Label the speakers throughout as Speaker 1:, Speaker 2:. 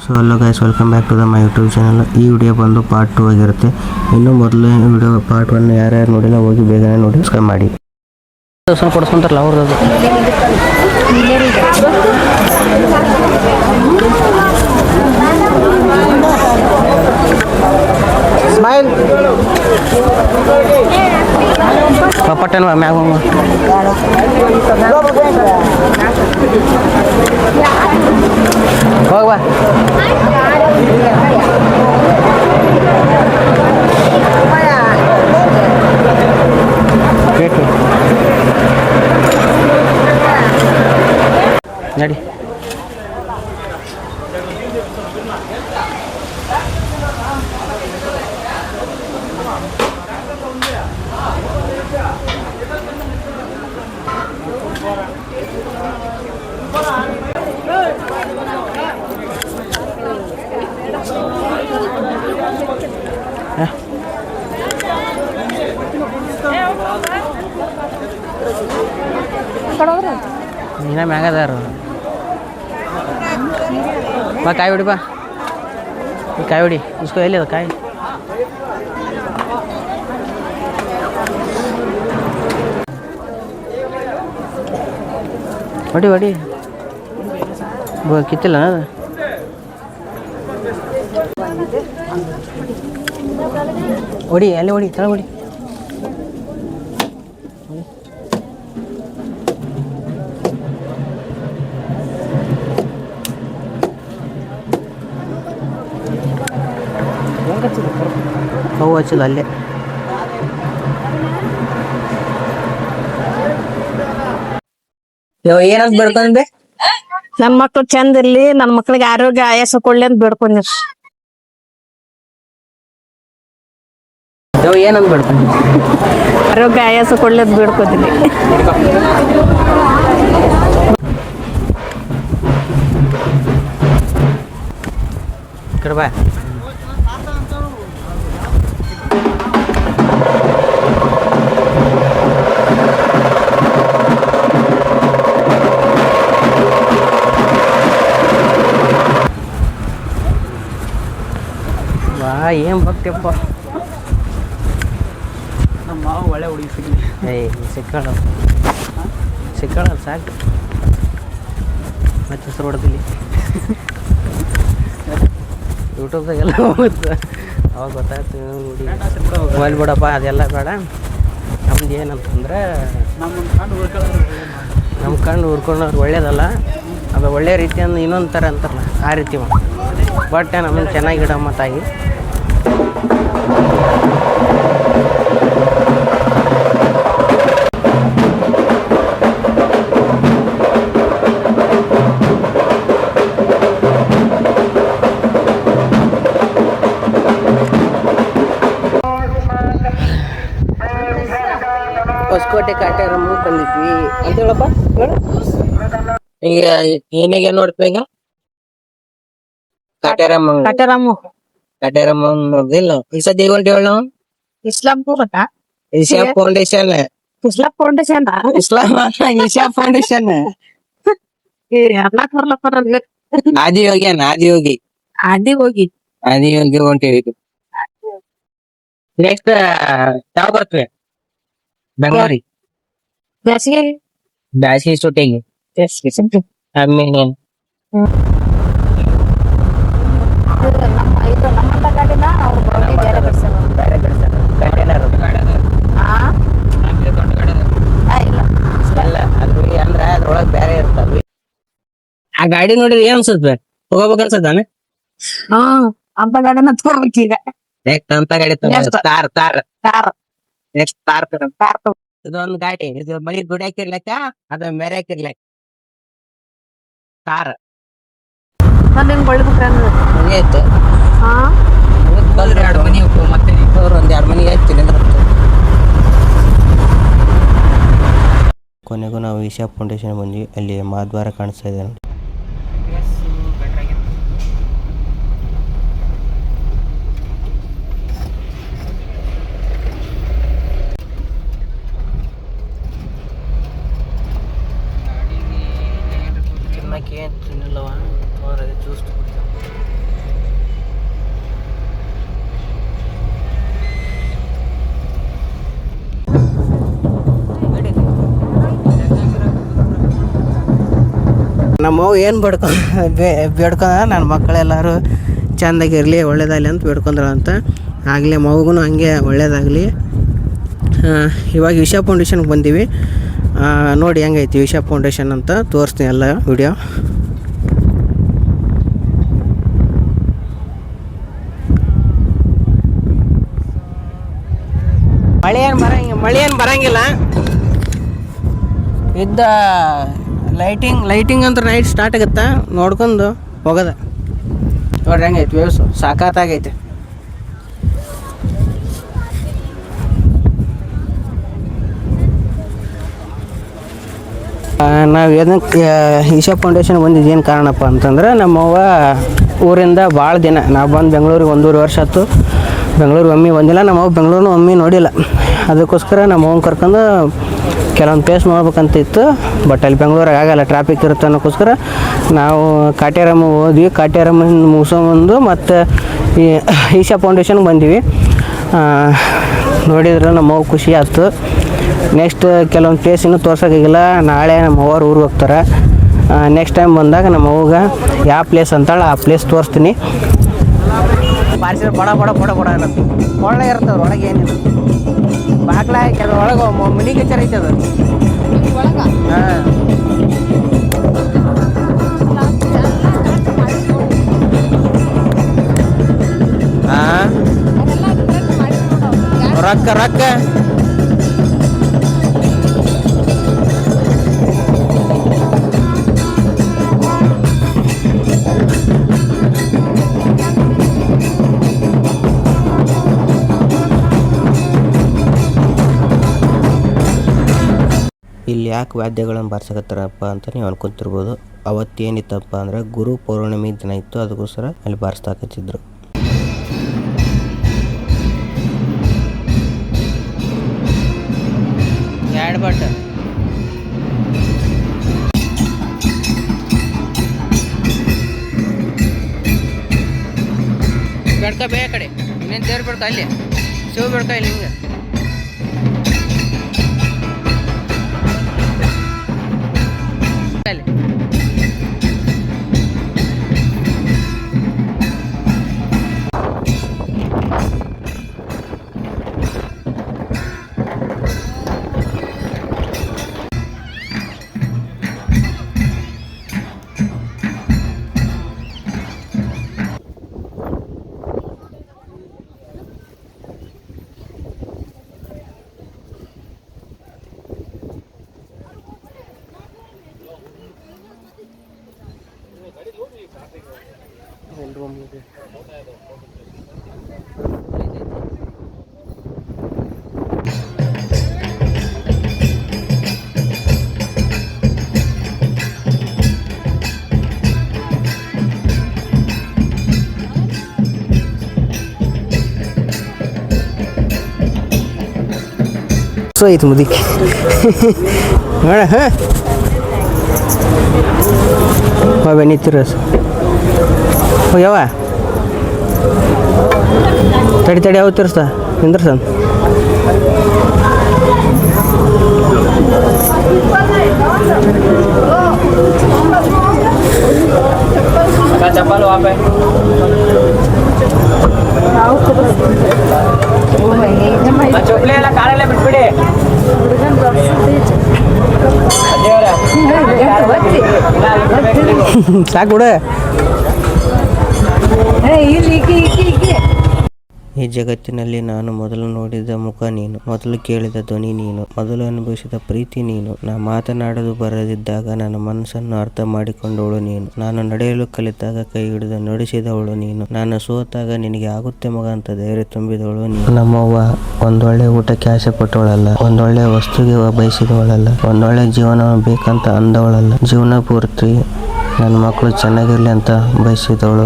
Speaker 1: So hello guys, welcome back to my YouTube channel. ಈ video ಬಂದು part 2 ಆಗಿರುತ್ತೆ. ಇನ್ನು ಮೊದಲೇ ವಿಡಿಯೋ ಪಾರ್ಟ್ 1 ಯಾರ್ಯಾರು ನೋಡಿಲ್ಲ ಹೋಗಿ ಬೇಗನೆ ನೋಡಿ ಸಬ್ಸ್ಕ್ರೈಬ್ ಮಾಡಿ. ಕೊಡಿಸ್ಕೊಂತಾರಲ್ಲ ಅವ್ರದ್ದು ಸ್ಮೈಲ್ ಪಟ್ಟಣ ಮ್ಯಾಗ ಹೋಗ್ವಾ ನಡಿ. ನೀನ ಮ್ಯಾಗದಾರು ಬಾ, ಕಾಯಿ ಹೊಡಿ ಬಾ, ಕಾಯಿ ಹೊಡಿ ಇಸ್ಕೊ. ಎಲ್ಲಿ ಅದ ಕಾಯಿ? ಹೊಡಿ ಹೊಡಿ, ಕಿತ್ತಿಲ್ಲ ಹೊಡಿ, ಅಲ್ಲಿ ಹೊಡಿ, ತಳ ಹೊಡಿ. ಹೂವು ಹಚ್ಚಿಲ್ಲ ಅಲ್ಲೇ. ಏನಂತ ಬೇಡ್ಕೊಂಡೆ?
Speaker 2: ನನ್ ಮಕ್ಳು ಚಂದ ಇರ್ಲಿ, ನನ್ ಮಕ್ಳಿಗೆ ಆರೋಗ್ಯ ಆಯಾಸ ಕೊಡ್ಲಿ ಅಂತ ಬೇಡ್ಕೊಂಡ್.
Speaker 1: ಏನಂತ ಬೇಡ್ಕೊಂಡೆ?
Speaker 2: ಆರೋಗ್ಯ ಆಯಾಸ ಕೊಡ್ಲಿ ಅಂತ ಬೇಡ್ಕೋತೀನಿ.
Speaker 1: ಬಾ. ಏನ್ ಭಕ್ತಿಯಪ್ಪ, ನಮ್ಮ ಮಾವ ಒಳ್ಳೆ ಹುಡುಗಿ ಸಿಗ್ಲಿ. ಸಿಕ್ಕಾಳ ಸಾಕು, ಮತ್ತೆ ಹೆಸರು ಹೊಡೆದಿಲ್ಲಿ ಯೂಟ್ಯೂಬ್ದಾಗೆಲ್ಲ ಹೋಗುತ್ತೆ. ಅವಾಗ ಗೊತ್ತಾಯ್ತು ಹುಡುಗಿ ಮೊಬೈಲ್ ಬಿಡಪ್ಪ, ಅದೆಲ್ಲ ಬೇಡ. ನಮ್ದು ಏನಂತಂದ್ರೆ ನಮ್ಮ ಕಣ್ಣು ಹುರ್ಕೊಂಡವ್ರು ಒಳ್ಳೇದಲ್ಲ, ಅದು ಒಳ್ಳೆ ರೀತಿಯಿಂದ ಇನ್ನೊಂದು ಥರ ಅಂತಾರಲ್ಲ ಆ ರೀತಿ ಬಟ್ ನಮ್ಮನ್ನು ಚೆನ್ನಾಗಿಡಮ್ಮ ತಾಯಿ. ಹೊಸಕೋಟೆ ಕಾಟೇರಮ್ಮ ಬಂದಿದ್ವಿ ಅಂತ ಹೇಳಪ್ಪ. ಈಗ ಏನಾಗ ನೋಡ್ತೀವಿ ಈಗ ಕಾಟೇರಮ್ಮ ನೋಡ್ದಿಲ್ಲ. ಈ ಸದ್ಯ ಹೇಳ ನಾವು
Speaker 2: ಇಸ್ಲಾಂಪುರ
Speaker 1: ಇಶಾ ಫೌಂಡೇಶನ್ ಆದಿಯೋಗಿ ಹೊಂಟೇವಿ. ನೆಕ್ಸ್ಟ್ ಯಾವ ಬರ್ತವೆ? ಬೆಂಗಳೂರಿಗೆ ಬ್ಯಾಸಿಗೆ ಶೂಟಿಂಗ್. ಆಮೇಲೆ ಅಂದ್ರೆ ಅದ್ರೊಳಗೆ ಬೇರೆ ಇರ್ತಲ್ವಿ. ಆ ಗಾಡಿ ನೋಡಿದ್ರೆ ಏನ್ ಅನ್ಸುತ್ತೆ? ಹೋಗ್ಬೇಕ ಅನ್ಸದಾನೆ.
Speaker 2: ಅಂತ ಗಾಡಿನ ತಗೋಬೇಕು ಈಗ.
Speaker 1: ನೆಕ್ಸ್ಟ್ ಅಂತ ಗಾಡಿ ನೆಕ್ಸ್ಟ್ ಇದೊಂದು ಗಾಡಿ, ಇದು ಮಳಿ ದುಡಿಯಾಕಿರ್ಲಕ್ಕ ಅದ ಮೇರೆ ಹಾಕಿರ್ಲಕ್ಕ ಕಾರ್ ಮುಗಿಯೈತೆ. ಎರಡು ಮನಿ ಮತ್ತೆ ಒಂದ್ 2 ಮನಿಗೆ ಹಚ್ಚಿಲ್ಲ. ಕೊನೆಗೂ ನಾವು ಇಶಾ ಫೌಂಡೇಶನ್ ಬಂದ್ವಿ. ಅಲ್ಲಿ ಮಹಾದ್ವಾರ ಕಾಣಿಸ್ತಾ ಇದೆ ನೋಡಿ. ತಿನ್ನಕ್ಕೆ ಏನು ತಿನ್ನಲ್ಲವ, ಜ್ಯೂಸ್ ಕುಡಿತಾವೆ. ನಮ್ಮವ್ವ ಏನು ಬೇಡ್ಕೊಂಡ ನನ್ನ ಮಕ್ಕಳೆಲ್ಲರೂ ಚೆಂದಾಗಿರಲಿ ಒಳ್ಳೇದಾಗಲಿ ಅಂತ ಬೇಡ್ಕೊಂಡ್ರಂತ. ಆಗಲಿ ಮಗುಗೂ ಹಂಗೆ ಒಳ್ಳೇದಾಗಲಿ. ಇವಾಗ ವಿಷಾ ಫೌಂಡೇಶನ್ಗೆ ಬಂದೀವಿ. ನೋಡಿ ಹೆಂಗೈತಿ ವಿಷಾ ಫೌಂಡೇಶನ್ ಅಂತ ತೋರಿಸ್ತೀನಿ ಎಲ್ಲ ವಿಡಿಯೋ. ಮಳೆ ಏನು ಬರಂಗಿಲ್ಲ. ಇದ್ದ ಲೈಟಿಂಗ್ ಅಂದ್ರೆ ನೈಟ್ ಸ್ಟಾರ್ಟ್ ಆಗುತ್ತಾ ನೋಡ್ಕೊಂಡು ಹೋಗೋದ. ನೋಡ್ರಿ ಹೆಂಗೈತಿ ವ್ಯವಸ್ಥೆ ಸಾಕಾತಾಗೈತೆ. ನಾವು ಏನಕ್ಕೆ ಈಶಾ ಫೌಂಡೇಶನ್ ಬಂದಿದ್ದು ಏನು ಕಾರಣಪ್ಪ ಅಂತಂದ್ರೆ ನಮ್ಮವ್ವ ಊರಿಂದ ಭಾಳ ದಿನ ನಾವು ಬಂದು ಬೆಂಗಳೂರಿಗೆ 1.5 ವರ್ಷ ಆಯ್ತು. ಬೆಂಗಳೂರಿಗೆ ಒಮ್ಮೆ ಬಂದಿಲ್ಲ. ನಮ್ಮವ್ವ ಬೆಂಗಳೂರನ್ನ ಒಮ್ಮೆ ನೋಡಿಲ್ಲ. ಅದಕ್ಕೋಸ್ಕರ ನಮ್ಮವ್ವನ ಕರ್ಕೊಂಡು ಕೆಲವೊಂದು ಪ್ಲೇಸ್ ನೋಡ್ಬೇಕಂತ ಇತ್ತು. ಬಟ್ ಅಲ್ಲಿ ಬೆಂಗಳೂರಿಗೆ ಆಗಲ್ಲ, ಟ್ರಾಫಿಕ್ ಇರುತ್ತೆ ಅನ್ನೋಕ್ಕೋಸ್ಕರ ನಾವು ಕಾಟೇರಮ್ಮ ಹೋದ್ವಿ. ಕಾಟೇರಮ್ಮನ ಮುಗಿಸ್ಕೊಂಬಂದು ಮತ್ತು ಈ ಈಶಾ ಫೌಂಡೇಶನ್ಗೆ ಬಂದೀವಿ. ನೋಡಿದ್ರೆ ನಮ್ಮವ್ವ ಖುಷಿ ಆಯ್ತು. ನೆಕ್ಸ್ಟ್ ಕೆಲವೊಂದು ಪ್ಲೇಸ್ ಇನ್ನೂ ತೋರ್ಸೋಕ್ಕಾಗಿಲ್ಲ. ನಾಳೆ ನಮ್ಮ ಅವ್ವರು ಊರಿಗೆ ಹೋಗ್ತಾರೆ. ನೆಕ್ಸ್ಟ್ ಟೈಮ್ ಬಂದಾಗ ನಮ್ಮ ಅವ್ವಗೆ ಯಾವ ಪ್ಲೇಸ್ ಅಂತಾಳೆ ಆ ಪ್ಲೇಸ್ ತೋರಿಸ್ತೀನಿ. ಬಾರಿಸಿದ್ರೆ ಬಡ ಅನ್ನತ್ತೆ ಒಳಗೆ ಇರ್ತವ್ರು. ಒಳಗೆ ಏನಿಲ್ಲ ಬಾಗ್ಲ ಹಾಕಿ ಅದ್ರ ಒಳಗೆ ಮಿನಿ ಕಿಚನ್ ಐತೆ ಅದು. ಹಾಂ ರೊಕ್ಕ ಇಲ್ಲಿ ಯಾಕೆ ವಾದ್ಯಗಳನ್ನು ಬಾರಿಸಕತ್ತಾರಪ್ಪ ಅಂತ ನೀವು ಅನ್ಕೊಂತಿರ್ಬೋದು. ಅವತ್ತೇನಿತ್ತಪ್ಪ ಅಂದ್ರೆ ಗುರು ಪೌರ್ಣಿಮೆ ದಿನ ಇತ್ತು. ಅದಕ್ಕೋಸ್ಕರ ಅಲ್ಲಿ ಬಾರಿಸ್ತಾಕತ್ತಿದ್ರು. ಎರಡು ಬಟ್ ಬೆಡ್ಕ ಬೇ ಕಡೆ ಇನ್ನೇನು ದೇವ್ರು ಬೆಡ್ಕ ಅಲ್ಲಿ ಶಿವ ಬೆಡ್ಕ ಇಲ್ಲಿ ಹಿಂಗೆ ಸೊ ಐತೆ ಮುದಿಕ್ಕೆ ನೋಡ ಬಾಬೆ ನಿಂತಿರ ಯಾವ ತಡಿ ಯಾವ ತಿರ್ಸ್ತಾ ನಿಂದ್ರಸನ್ ಚಪ್ಪಲು ವಾಪೆ ಚೊಪ್ಲೆ ಎಲ್ಲ ಕಾಲೆಲ್ಲ ಬಿಟ್ಬಿಡಿ ಸಾಕು ಬಿಡ. ಈ ಜಗತ್ತಿನಲ್ಲಿ ನಾನು ಮೊದಲು ನೋಡಿದ ಮುಖ ನೀನು, ಮೊದಲು ಕೇಳಿದ ಧ್ವನಿ ನೀನು, ಮೊದಲು ಅನುಭವಿಸಿದ ಪ್ರೀತಿ ನೀನು. ನಾ ಮಾತನಾಡಲು ಬರದಿದ್ದಾಗ ನನ್ನ ಮನಸ್ಸನ್ನು ಅರ್ಥ ಮಾಡಿಕೊಂಡವಳು ನೀನು. ನಾನು ನಡೆಯಲು ಕಲಿತಾಗ ಕೈ ಹಿಡಿದು ನಡೆಸಿದವಳು ನೀನು. ನಾನು ಸೋತಾಗ ನಿನಗೆ ಆಗುತ್ತೆ ಮಗ ಅಂತ ಧೈರ್ಯ ತುಂಬಿದವಳು ನೀನು. ನಮ್ಮವ್ವ ಒಂದೊಳ್ಳೆ ಊಟಕ್ಕೆ ಆಸೆ ಪಟ್ಟವಳಲ್ಲ, ಒಂದೊಳ್ಳೆ ವಸ್ತುಗೆ ಬಯಸಿದವಳಲ್ಲ, ಒಂದೊಳ್ಳೆ ಜೀವನ ಬೇಕಂತ ಅಂದವಳಲ್ಲ. ಜೀವನ ಪೂರ್ತಿ ನನ್ನ ಮಕ್ಕಳು ಚೆನ್ನಾಗಿರ್ಲಿ ಅಂತ ಬಯಸಿದವಳು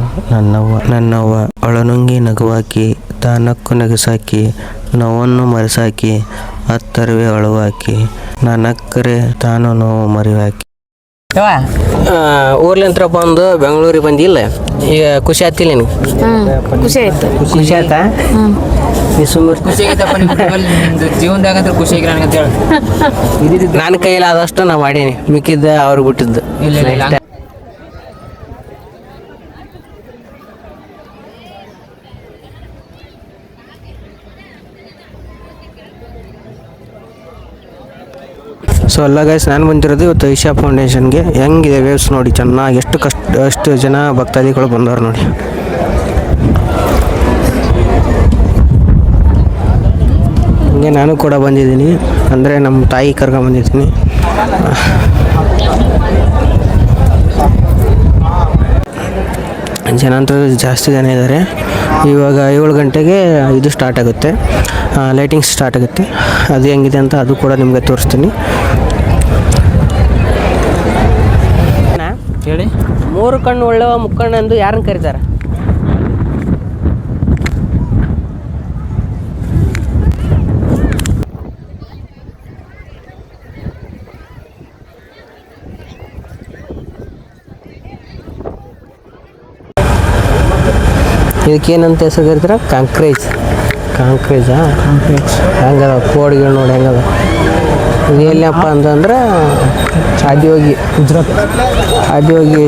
Speaker 1: ನನ್ನವ್ವ. ಒಳನುಂಗಿ ನಗುವಾಕಿ, ತಾನಕ್ಕು ನಗಸಾಕಿ, ನೋವನ್ನು ಮರೆಸಾಕಿ, ಹತ್ತರವೇ ಅಳುವಾಕಿ, ನಾನಕ್ಕರೆ ತಾನು ನೋವು ಮರಿವಾಕಿ. ಊರ್ಲಿಂತ್ರ ಬಂದು ಬೆಂಗಳೂರಿಗೆ ಬಂದಿಲ್ಲ, ಈಗ ಖುಷಿ ಆಗ್ತಿಲ್ಲ ನಿನಗೆ?
Speaker 2: ಖುಷಿ ಆಯ್ತು.
Speaker 1: ಖುಷಿ ಆಯ್ತಾ?
Speaker 3: ಜೀವನದಾಗ ಖುಷಿ ಆಗಿರ ಅಂತ ಹೇಳಿ
Speaker 1: ನನ್ನ ಕೈಯಲ್ಲಿ ಆದಷ್ಟು ನಾ ಮಾಡೀನಿ, ಮಿಕ್ಕಿದ್ದ ಅವ್ರಿಗೆ ಬಿಟ್ಟಿದ್ದು. ಸೊ ಅಲ್ಲ ಗೈಸ್, ನಾನು ಬಂದಿರೋದು ಇವತ್ತು ಇಶಾ ಫೌಂಡೇಶನ್ಗೆ. ಹೆಂಗಿದೆ ವೇವ್ಸ್ ನೋಡಿ, ಚೆನ್ನಾಗಿ ಅಷ್ಟು ಜನ ಭಕ್ತಾದಿಗಳು ಬಂದವ್ರು ನೋಡಿ. ಹಂಗೆ ನಾನು ಕೂಡ ಬಂದಿದ್ದೀನಿ, ಅಂದರೆ ನಮ್ಮ ತಾಯಿ ಕರ್ಕೊಂಬಂದಿದ್ದೀನಿ. ಜನ ಅಂತೂ ಜಾಸ್ತಿ ಜನ ಇದ್ದಾರೆ. ಇವಾಗ 7 ಗಂಟೆಗೆ ಇದು ಸ್ಟಾರ್ಟ್ ಆಗುತ್ತೆ, ಲೈಟಿಂಗ್ಸ್ ಸ್ಟಾರ್ಟ್ ಆಗುತ್ತೆ. ಅದು ಹೆಂಗಿದೆ ಅಂತ ಅದು ಕೂಡ ನಿಮಗೆ ತೋರಿಸ್ತೀನಿ.
Speaker 3: ಹೇಳಿ.
Speaker 1: 3 ಕಣ್ಣು ಒಳ್ಳೆವ ಮುಕ್ಕಣ್ಣಂದು ಯಾರನ್ನ ಕರೀತಾರೆ? ಇದಕ್ಕೇನಂತ ಹೆಸರು ಕರೀತಾರೆ? ಕಾಂಕ್ರೇಜಾ? ಹೆಂಗದ ಕೋಡಿಗಳು ನೋಡಿ ಹೆಂಗದ. ಇದು ಎಲ್ಲಪ್ಪ ಅಂತಂದ್ರೆ ಆದಿಯೋಗಿ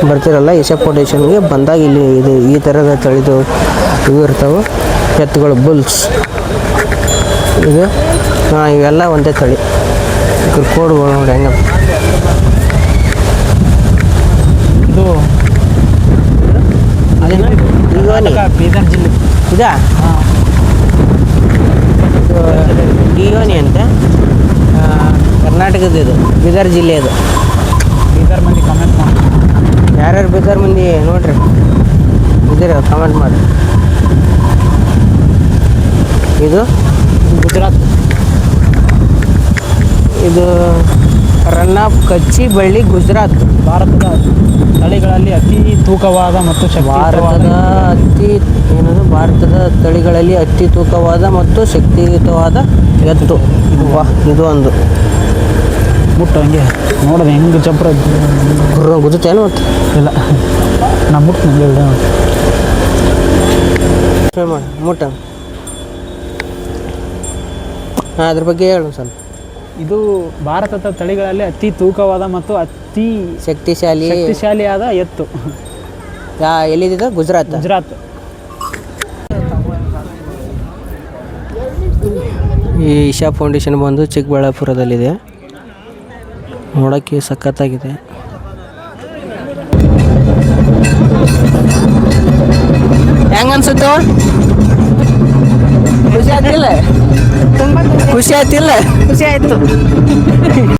Speaker 1: ಬರ್ತಿರಲ್ಲ ಇಶಾ ಫೌಂಡೇಶನ್ಗೆ ಬಂದಾಗ ಇಲ್ಲಿ ಇದು ಈ ಥರದ ತಳಿದು ಇವು ಇರ್ತಾವೆ ಎತ್ತುಗಳು, ಬುಲ್ಸ್. ಇದು ಇವೆಲ್ಲ ಒಂದೇ ತಳಿ. ಕೋಡ್ಗಳು ನೋಡಿ ಹೆಂಗದ.
Speaker 3: ಇದು ಬೀದರ್ ಜಿಲ್ಲೆ
Speaker 1: ಇದಾ? ಡಿಯೋನಿ ಅಂತ ಕರ್ನಾಟಕದ, ಇದು ಬೀದರ್ ಜಿಲ್ಲೆ. ಇದು
Speaker 3: ಬೀದರ್ ಮಂದಿ ಕಮೆಂಟ್ ಮಾಡಿ,
Speaker 1: ಯಾರ್ಯಾರು ಬೀದರ್ ಮಂದಿ ನೋಡ್ರಿ ಇದ್ದೀರ ಕಮೆಂಟ್ ಮಾಡಿ. ಇದು
Speaker 3: ಗುಜರಾತ್.
Speaker 1: ಇದು ರನ್ ಆಫ್ ಕಚ್ಚಿ ಬಳ್ಳಿ, ಗುಜರಾತ್.
Speaker 3: ಭಾರತದ ತಳಿಗಳಲ್ಲಿ ಅತಿ ತೂಕವಾದ ಮತ್ತು
Speaker 1: ಭಾರತದ ತಳಿಗಳಲ್ಲಿ ಅತಿ ತೂಕವಾದ ಮತ್ತು ಶಕ್ತಿಯುತವಾದ ಎತ್ತು. ಇದು ಒಂದು
Speaker 3: ಮುಟ್ಟು ಹಂಗೆ ನೋಡೋದು ಹೆಂಗೆ ಚಪ್ರ
Speaker 1: ಗುರುತೇನು ಮತ್ತು
Speaker 3: ಇಲ್ಲ, ನಾ ಮುಟ್ಟು ನಂಗೆ ಇಲ್ಲ
Speaker 1: ಮಾಡಿ ಮುಟ್ಟ. ಅದ್ರ ಬಗ್ಗೆ ಹೇಳು ಸ್ವಲ್ಪ.
Speaker 3: ಇದು ಭಾರತದ ತಳಿಗಳಲ್ಲಿ ಅತಿ ತೂಕವಾದ ಮತ್ತು ಅತಿ ಶಕ್ತಿಶಾಲಿಯಾದ ಎತ್ತು.
Speaker 1: ಎಲ್ಲಿದೆ? ಗುಜರಾತ್. ಈ ಇಶಾ ಫೌಂಡೇಶನ್ ಬಂದು ಚಿಕ್ಕಬಳ್ಳಾಪುರದಲ್ಲಿದೆ. ನೋಡೋಕ್ಕೆ ಸಖತ್ತಾಗಿದೆ. ಹೆಂಗನ್ಸುತ್ತೋ? ಖುಷಿ ಆಯ್ತಿಲ್ಲ?
Speaker 2: ಖುಷಿ ಆಯ್ತು.